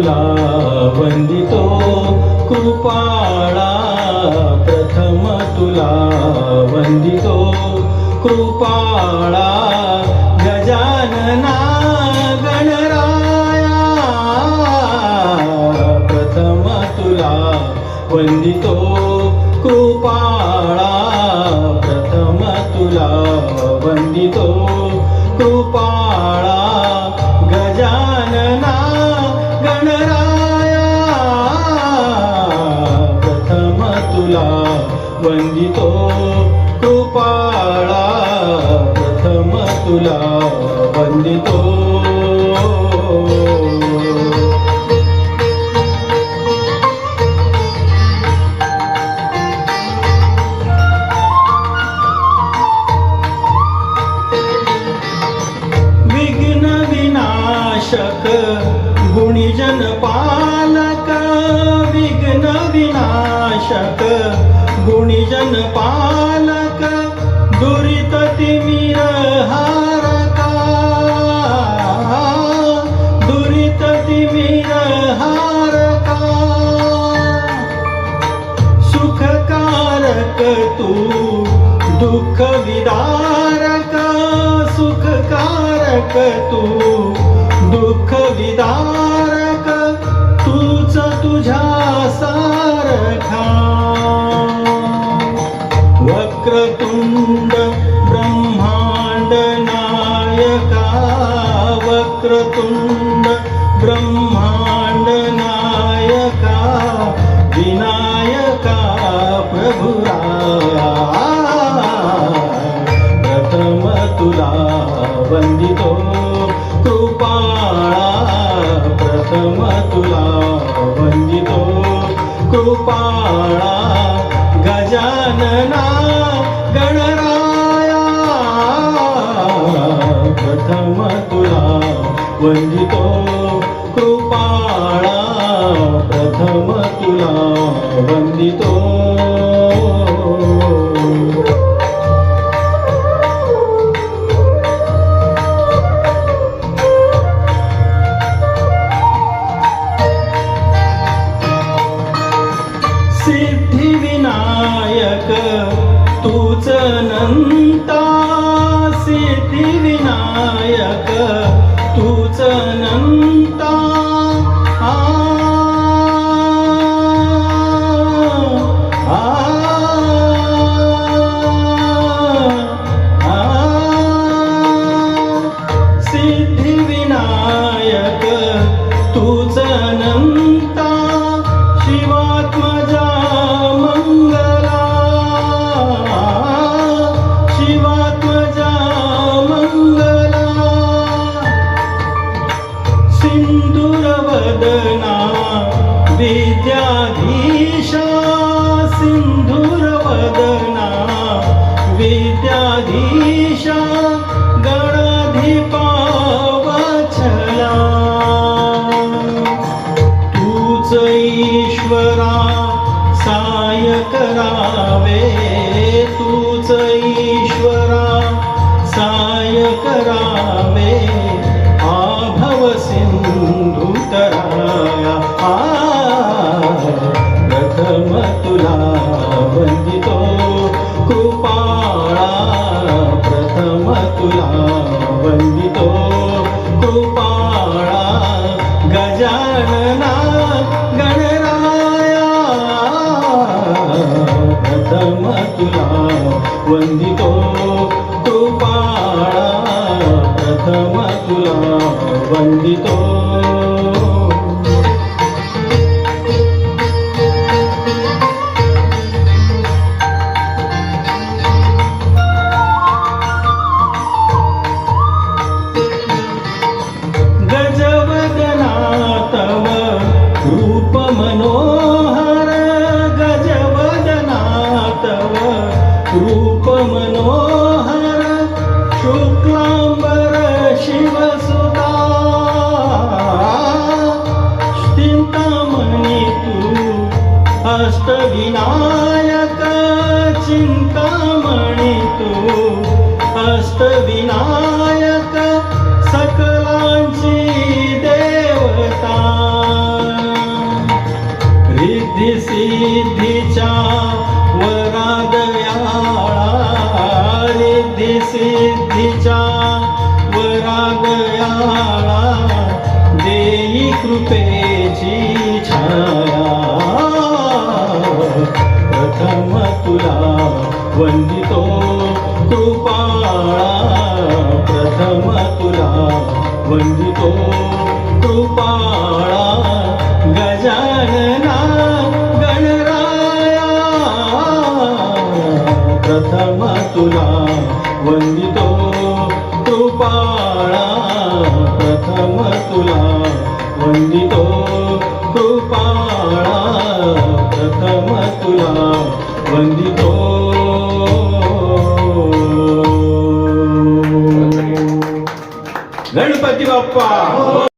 तुला वंदितो कृपाळा, प्रथम तुला वंदितो कृपाळा, गजानना गणराया, प्रथम तुला वंदितो कृपाळा, प्रथम तुला वंदितो कृपाळा, गजानना गणराया, प्रथम तुला वंदितो कृपाळा, प्रथम तुला वंदितो. विघ्न विनाशक गुणीजन पालक, विघ्न विनाशक गुणीजन पालक, दुरित तिमिर हारका, दुरित तिमिर हारका, सुखकारक तू दुःख विदारक, सुखकारक तू दुःख विदारक, तूच तुझ्या सारखा, वक्रतुंड ब्रह्मांड नायका, वक्रतुंड ब्रह्मांड नायका, विनायका प्रभुराया, प्रथम तुला वंदितो कृपाळा, प्रथम तुला वंदितो कृपाळा, गजानना गणराया, प्रथम तुला वंदितो कृपाळा, प्रथम तुला वंदितो. सिद्धिविनायक तूच अनंता, सिद्धिविनायक तूच अनंता, आ आ आ, सिद्धिविनायक तूच अनंता, शिवात्मजा मंगला, शिवात्मजा मंगला, सिंधुरवदना विद्याधीशा, सिंधुरवदना विद्याधीशा, गणाधिपा वत्सला, तूच ईश्वरा साय करावे, तूच ईश्वरा साय करावे, आभव सिंधू तराया, प्रथम तुला वंदितो कृपाळा, प्रथम तुला वंदितो कृपाळा, गजानना गणराया, प्रथम तुला वंदितो कृपाळा, प्रथम तुला वंदितो. गजवदना तव रूप मनोहर, गजवदना तव रूप मनोहर, शुक्लांबर शिवसुता, चिंतामणी तू अष्टविनायक, चिंतामणी तू अष्टविनायक, सकलांची देवता, रिद्धी सिद्धीच्या वरादयाळा रिद्धी सिद्धीच्या वरादयाळा देई कृपेची छाया प्रथम तुला वंदितो कृपाळा प्रथम तुला वंदितो कृपाळा गजानना गणराया प्रथम तुला वंदितो कृपाळा प्रथम तुला वंदितो कृपाळा प्रथम तुला वंदितो गणपती बाप्पा